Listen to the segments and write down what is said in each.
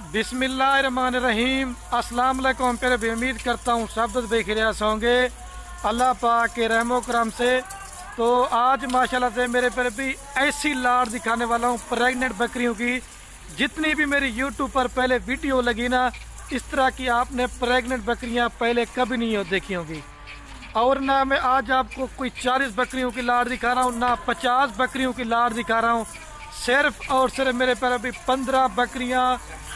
बिस्मिल्लाहिर्रहमानिर्रहीम। अस्सलाम वालेकुम। फिर भी उम्मीद करता हूँ सब बेखैरियत होंगे अल्लाह पाक के रहमो करम से। तो आज माशाल्लाह से मेरे पर भी ऐसी लाड़ दिखाने वाला हूँ प्रेग्नेंट बकरियों की। जितनी भी मेरी यूट्यूब पर पहले वीडियो लगी ना, इस तरह की आपने प्रेग्नेंट बकरियाँ पहले कभी नहीं देखी होंगी। और ना मैं आज आपको कोई 40 बकरियों की लाड़ दिखा रहा हूँ, ना 50 बकरियों की लाड़ दिखा रहा हूँ। सिर्फ और सिर्फ मेरे पर अभी 15 बकरियाँ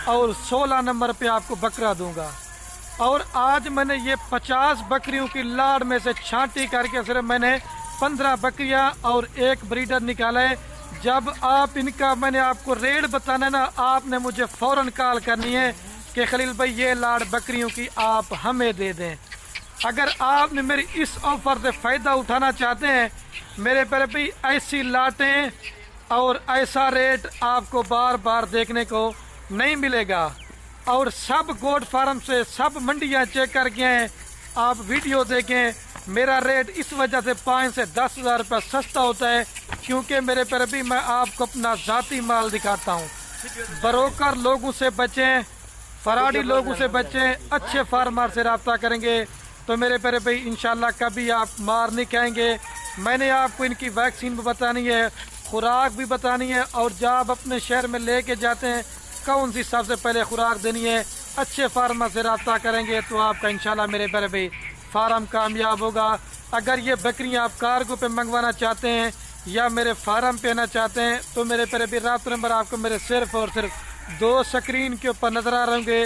और 16 नंबर पे आपको बकरा दूंगा। और आज मैंने ये 50 बकरियों की लाड़ में से छांटी करके सिर्फ मैंने 15 बकरियां और एक ब्रीडर निकाला है। जब आप इनका मैंने आपको रेट बताना ना, आपने मुझे फौरन कॉल करनी है कि खलील भाई ये लाड़ बकरियों की आप हमें दे दें। अगर आपने मेरी इस ऑफर से फ़ायदा उठाना चाहते हैं, मेरे पर भी ऐसी लाटें और ऐसा रेट आपको बार बार देखने को नहीं मिलेगा। और सब गोट फार्म से सब मंडियां चेक करके हैं, आप वीडियो देखें। मेरा रेट इस वजह से 5 से 10 हज़ार रुपये सस्ता होता है क्योंकि मेरे पर भी मैं आपको अपना ज़ाती माल दिखाता हूँ। ब्रोकर लोगों से बचें, फराडी लोगों से बचें, अच्छे फार्मर से रब्ता करेंगे तो मेरे पर भाई इंशाल्लाह कभी आप मार नहीं खाएंगे। मैंने आपको इनकी वैक्सीन भी बतानी है, खुराक भी बतानी है, और जब आप अपने शहर में लेके जाते हैं कौन सी सबसे पहले खुराक देनी है। अच्छे फार्मर से रब्ता करेंगे तो आपका इंशाल्लाह मेरे पर भी फार्म कामयाब होगा। अगर ये बकरियां आप कार्गो पे मंगवाना चाहते हैं या मेरे फार्म पे आना चाहते हैं तो मेरे पर भी रात नंबर आपको मेरे सिर्फ और सिर्फ 2 स्क्रीन के ऊपर नजर आ रहेंगे।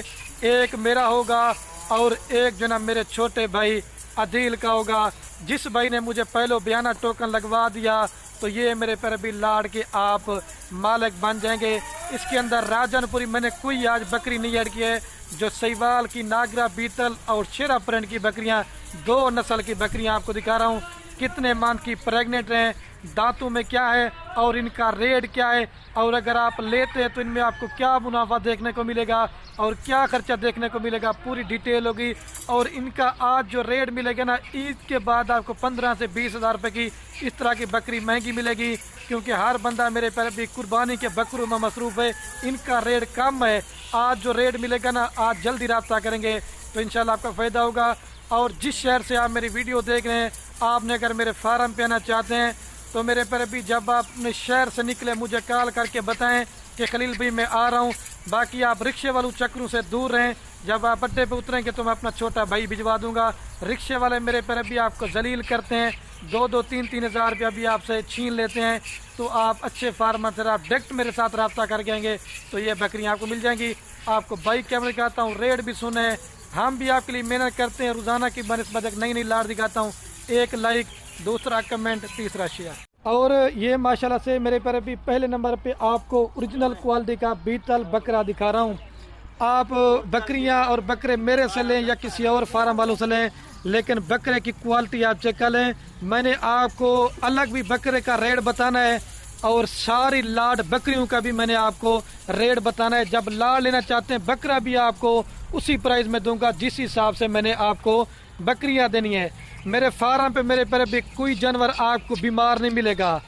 एक मेरा होगा और एक जो ना मेरे छोटे भाई अदील का होगा। जिस भाई ने मुझे पहले बयाना टोकन लगवा दिया तो ये मेरे पर भी लाड़ के आप मालिक बन जाएंगे। इसके अंदर राजनपुरी मैंने कोई आज बकरी नहीं ऐड की है। जो सहीवाल की, नागरा, बीतल और शेरा प्रिंट की बकरियां, 2 नस्ल की बकरियां आपको दिखा रहा हूँ। कितने मंथ की प्रेग्नेंट हैं, दांतों में क्या है और इनका रेट क्या है, और अगर आप लेते हैं तो इनमें आपको क्या मुनाफा देखने को मिलेगा और क्या खर्चा देखने को मिलेगा, पूरी डिटेल होगी। और इनका आज जो रेट मिलेगा ना, ईद के बाद आपको 15 से 20 हज़ार रुपये की इस तरह की बकरी महंगी मिलेगी क्योंकि हर बंदा मेरे पर भी कुर्बानी के बकरों में मसरूफ़ है। इनका रेट कम है। आज जो रेट मिलेगा ना, आज जल्दी रब्ता करेंगे तो इंशाल्लाह आपका फ़ायदा होगा। और जिस शहर से आप मेरी वीडियो देख रहे हैं, आपने अगर मेरे फार्म पे आना चाहते हैं तो मेरे पर भी जब आप अपने शहर से निकले मुझे कॉल करके बताएं कि खलील भाई मैं आ रहा हूँ। बाकी आप रिक्शे वालों चक्रों से दूर रहें। जब आप अड्डे पे उतरेंगे तो मैं अपना छोटा भाई भिजवा दूंगा। रिक्शे वाले मेरे पर भी आपको जलील करते हैं, 2-2, 3-3 हज़ार रुपया भी आपसे छीन लेते हैं। तो आप अच्छे फार्मर से आप डायरेक्ट मेरे साथ रब्ता कर जाएंगे तो ये बकरियाँ आपको मिल जाएंगी। आपको बाइक कैमरे दिखाता हूँ, रेट भी सुने। हम भी आपके लिए मेहनत करते हैं, रोज़ाना की बनस्बत नई नई लाड़ दिखाता हूँ। 1 लाइक, दूसरा कमेंट, तीसरा शेयर। और ये माशाल्लाह से मेरे पर भी पहले नंबर पे आपको ओरिजिनल क्वालिटी का बीतल बकरा दिखा रहा हूँ। आप बकरियाँ और बकरे मेरे से लें या किसी और फार्म वालों से लें, लेकिन बकरे की क्वालिटी आप चेक कर लें। मैंने आपको अलग भी बकरे का रेट बताना है और सारी लाड़ बकरियों का भी मैंने आपको रेट बताना है। जब लाड़ लेना चाहते हैं बकरा भी आपको उसी प्राइस में दूंगा जिस हिसाब से मैंने आपको बकरियां देनी है। मेरे फार्म पे मेरे पर भी कोई जानवर आपको बीमार नहीं मिलेगा,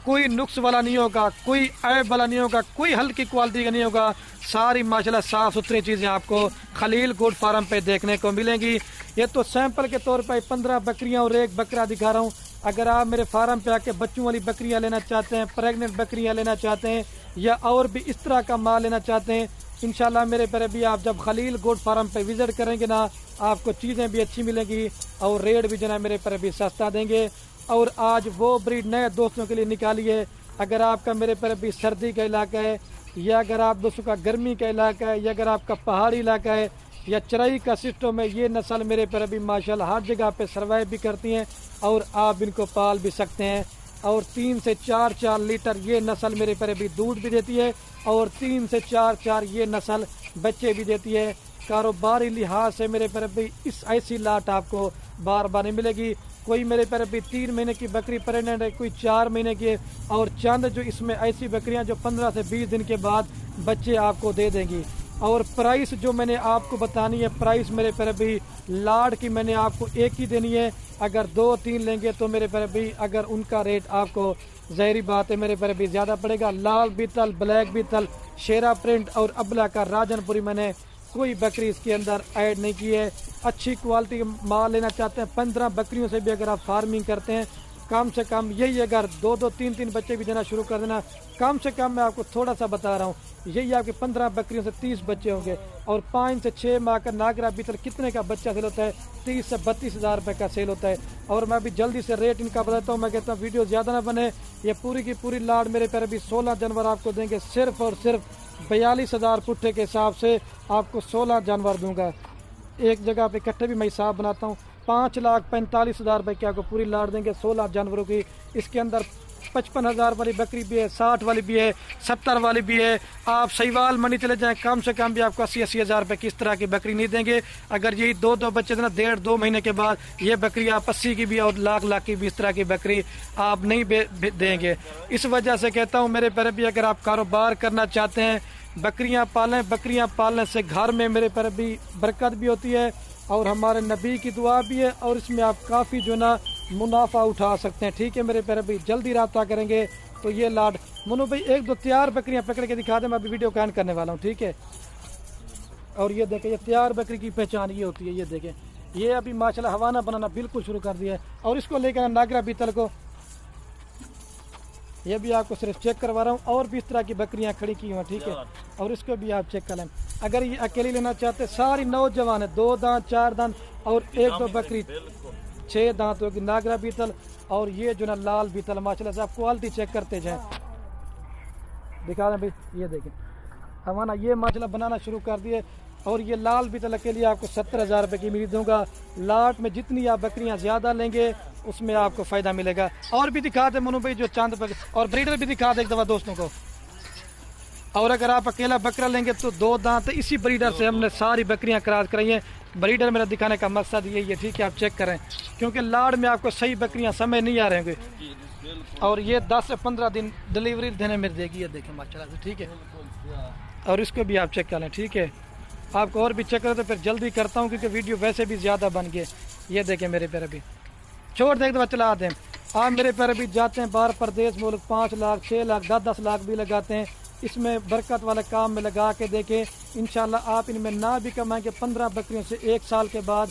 कोई नुक्स वाला नहीं होगा, कोई ऐब वाला नहीं होगा, कोई हल्की क्वालिटी का नहीं होगा। सारी माशाल्लाह साफ़ सुथरी चीज़ें आपको खलील गोट फार्म पे देखने को मिलेंगी। ये तो सैंपल के तौर पर 15 बकरियां और एक बकरा दिखा रहा हूँ। अगर आप मेरे फार्म पे आके बच्चों वाली बकरियां लेना चाहते हैं, प्रेग्नेंट बकरियां लेना चाहते हैं या और भी इस तरह का माल लेना चाहते हैं, इंशाल्लाह मेरे पर भी आप जब खलील गोट फार्म पे विजिट करेंगे ना, आपको चीज़ें भी अच्छी मिलेंगी और रेट भी जो है मेरे पर भी सस्ता देंगे। और आज वो ब्रीड नए दोस्तों के लिए निकाली है। अगर आपका मेरे पर भी सर्दी का इलाका है या अगर आप दोस्तों का गर्मी का इलाका है या अगर आपका पहाड़ी इलाका है या चराई का सिस्टम है, ये नस्ल मेरे पर भी माशाल्लाह हर जगह पे सर्वाइव भी करती हैं और आप इनको पाल भी सकते हैं। और 3 से 4 लीटर ये नस्ल मेरे पर भी दूध भी देती है और 3 से 4 ये नस्ल बच्चे भी देती है। कारोबारी लिहाज से मेरे पर भी इस ऐसी लाट आपको बार बार नहीं मिलेगी। कोई मेरे पर भी 3 महीने की बकरी प्रेग्नेंट है, कोई 4 महीने की, और चंद जो इसमें ऐसी बकरियां जो 15 से 20 दिन के बाद बच्चे आपको दे देंगी। اور پرائس جو میں نے آپ کو بتانی ہے، پرائس میرے پیارے بھائی لاڈ کی میں نے آپ کو ایک ہی دینی ہے. اگر 2-3 لیں گے تو میرے پیارے بھائی اگر ان کا ریٹ آپ کو ظاہری بات ہے میرے پیارے بھائی زیادہ پڑے گا. لال بیتل، بلیک بیتل، شیرا پرنٹ اور ابلا کا راجن پوری میں نے کوئی بکری اس کے اندر ایڈ نہیں کی ہے. اچھی کوالٹی مال لینا چاہتے ہیں 15 بکریوں سے بھی اگر آپ فارمنگ کرتے ہیں کم سے کم یہی، اگر 2-3 بچے بھی دینا شروع کر دینا، کم سے کم میں آپ کو تھوڑا سا بتا رہا ہوں، یہی آپ کے 15 بکریوں سے 30 بچے ہوں گے. اور 5 سے 6 ماہ کا ناگرا بیتل کتنے کا بچہ سیل ہوتا ہے؟ 30 سے 32 ہزار روپے کا سیل ہوتا ہے. اور میں بھی جلدی سے ریٹ ان کا بتاتا ہوں. میں کہتا ہوں ویڈیو زیادہ نہ بنے. یہ پوری کی پوری لاڈ میرے پیارے بھی 16 جانور آپ کو دیں گے، صرف اور صرف 42,000 پٹھے کے حساب سے آپ کو 16 جانور دوں گا. ایک جگہ پہ اکٹھے بھی میں حساب بناتا ہوں، 5,45,000 روپے کی آپ کو پوری لاڈ دیں گے 16 جانوروں کی. اس کے اندر 55,000 والی بکری بھی ہے، 60 والی بھی ہے، 70 والی بھی ہے. آپ سہیوال منڈی چلے جائیں کم سے کم بھی آپ کو 80,000 روپے کی اس طرح کی بکری نہیں دیں گے. اگر یہی 2 بچے دینا 1.5-2 مہینے کے بعد یہ بکری آپ 80 کی بھی اور لاکھ کی بھی اس طرح کی بکری آپ نہیں دیں گے. اس وجہ سے کہتا ہوں میرے پیارے بھی اگر آپ کاروبار کرنا چاہتے ہیں بکریاں پالیں. بکریاں پالنے سے گھر میں میرے پیارے بھی برکت بھی ہوتی ہے اور ہمارے نبی کی دعا بھی ہے، اور اس میں آپ کافی جو نا منافع اٹھا سکتے ہیں. ٹھیک ہے میرے پیارے بھائی، جلدی رابطہ کریں گے. تو یہ لاڈ منو بھائی 1-2 تیار بکریاں پکڑ کے دکھا دیں، میں ابھی ویڈیو کو اینڈ کرنے والا ہوں. ٹھیک ہے، اور یہ دیکھیں یہ تیار بکری کی پہچان یہ ہوتی ہے. یہ دیکھیں یہ ابھی ماشاءاللہ ہوانہ بنانا بالکل شروع کر دیا ہے. اور اس کو لے کر ناگرا بیتل کو یہ بھی آپ کو صرف چیک کروا رہا ہوں، اور بھی اس طرح کی بکریاں کھڑی کی ہوئی ہیں. ٹھیک ہے، اور اس کو بھی آپ چیک کر لیں. اگر یہ اکیلی لینا چاہتے ساری نوجوان ہے، 2 دانت 4 دانت اور 1-2 بکری 6 دانت ہوگی ناگرا بیتل. اور یہ جو نا لال بیتل ماشاءاللہ سے آپ کوالٹی چیک کرتے جائیں. دکھا دیں بھائی یہ دیکھیں ہمارا یہ ماشاءاللہ بنانا شروع کر دیے. اور یہ لال بیتل کے لیے آپ کو 70,000 روپے کی میری دوں گا. لاٹ میں جتنی آپ بکریاں زیادہ لیں گے اس میں آپ کو فائدہ ملے گا. اور بھی دکھا دیں منو بھائی جو چاند اور بریڈر بھی دکھا دیں ایک دفعہ دوستوں کو. اور اگر آپ اکیلا بکرا لیں گے تو 2 دانت اسی بریڈر سے ہم نے ساری بکریاں کراس کرائی ہیں. بریڈر میرا دکھانے کا مقصد یہی ہے. ٹھیک ہے، آپ چیک کریں کیونکہ لاڑ میں آپ کو صحیح بکریاں سمجھ نہیں آ رہے گے. اور یہ 10 سے 15 دن ڈلیوری دینے میں دے گی. یہ دیکھیں ماشاءاللہ سے. ٹھیک ہے، اور اس کو بھی آپ چیک کر لیں. ٹھیک ہے، آپ کو اور بھی چیک کریں تو پھر جلدی کرتا ہوں کیونکہ ویڈیو ویسے بھی زیادہ بن گئے. یہ دیکھیں میرے پیارے بھی چھوڑ دیں ایک دفعہ چلا دیں. آپ میرے پیارے بھی جاتے ہیں باہر پردیش ملک 5 لاکھ 6 لاکھ 10 لاکھ بھی لگاتے ہیں. اس میں برکت والے کام میں لگا کے دیکھیں انشاءاللہ آپ ان میں نہ بھی کمائیں گے 15 بکریوں سے 1 سال کے بعد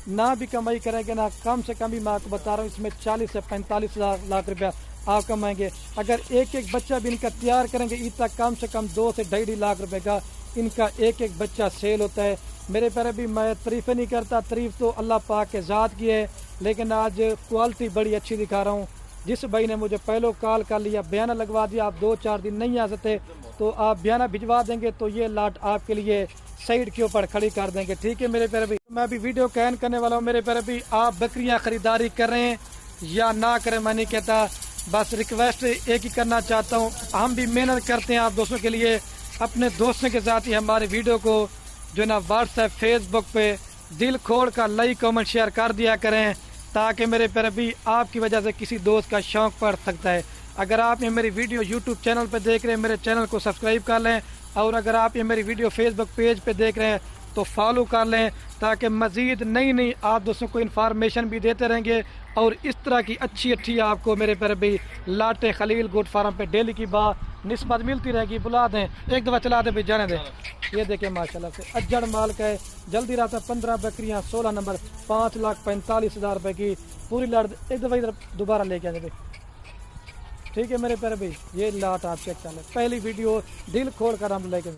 نہ بھی کمائی کریں گے نا کم سے کم بھی میں آپ کو بتا رہا ہوں اس میں 40 سے 45 لاکھ روپیہ آپ کمائیں گے. اگر ایک بچہ بھی ان کا تیار کریں گے عید تک کم سے کم 2 سے 2.5 لاکھ روپے کا ان کا ایک بچہ سیل ہوتا ہے. میرے پیارے بھی میں تعریفیں نہیں کرتا، تعریف تو اللہ پاک کے ذات کی ہے، لیکن آج کوالٹی بڑی اچھی دکھا رہا ہوں. جس بھائی نے مجھے پہلو کال کر لیا بیانہ لگوا دیا آپ 2-4 دن نہیں آ سکتے تو آپ بیانہ بھجوا دیں گے تو یہ لاٹ آپ کے لیے سائڈ کے اوپر کھڑی کر دیں گے. ٹھیک ہے میرے پیارے بھی، میں بھی ویڈیو کین کرنے والا ہوں. میرے پیارے بھی آپ بکریاں خریداری کر رہے ہیں یا نہ کریں میں نہیں کہتا، بس ریکویسٹ ایک ہی کرنا چاہتا ہوں. ہم بھی محنت کرتے ہیں آپ دوستوں کے لیے. اپنے دوستوں کے ساتھ ہی ہمارے ویڈیو کو جو نا واٹس ایپ فیس بک پہ دل کھول کر لائک کامنٹ شیئر کر دیا کریں تاکہ میرے پیارے بھی آپ کی وجہ سے کسی دوست کا شوق پڑ سکتا ہے. اگر آپ یہ میری ویڈیو یوٹیوب چینل پہ دیکھ رہے ہیں میرے چینل کو سبسکرائب کر لیں، اور اگر آپ یہ میری ویڈیو فیس بک پیج پہ دیکھ رہے ہیں تو فالو کر لیں تاکہ مزید نئی آپ دوستوں کو انفارمیشن بھی دیتے رہیں گے. اور اس طرح کی اچھی آپ کو میرے پیارے بھی لاٹے خلیل گوٹ فارم پہ ڈیلی کی نسبت ملتی رہے گی. بلا دیں ایک دفعہ چلا دیں بھائی جانے دیں. یہ دیکھیں ماشاءاللہ سے اجڑ مال کا ہے. جلدی رہتا 15 بکریاں 16 نمبر 5,45,000 روپے کی پوری لاٹ. ایک دفعہ ادھر دوبارہ لے کے آئیں بھائی. ٹھیک ہے میرے پیارے بھائی، یہ لاٹ آپ چیک کر لیں. پہلی ویڈیو دل کھول کر ہم لے کے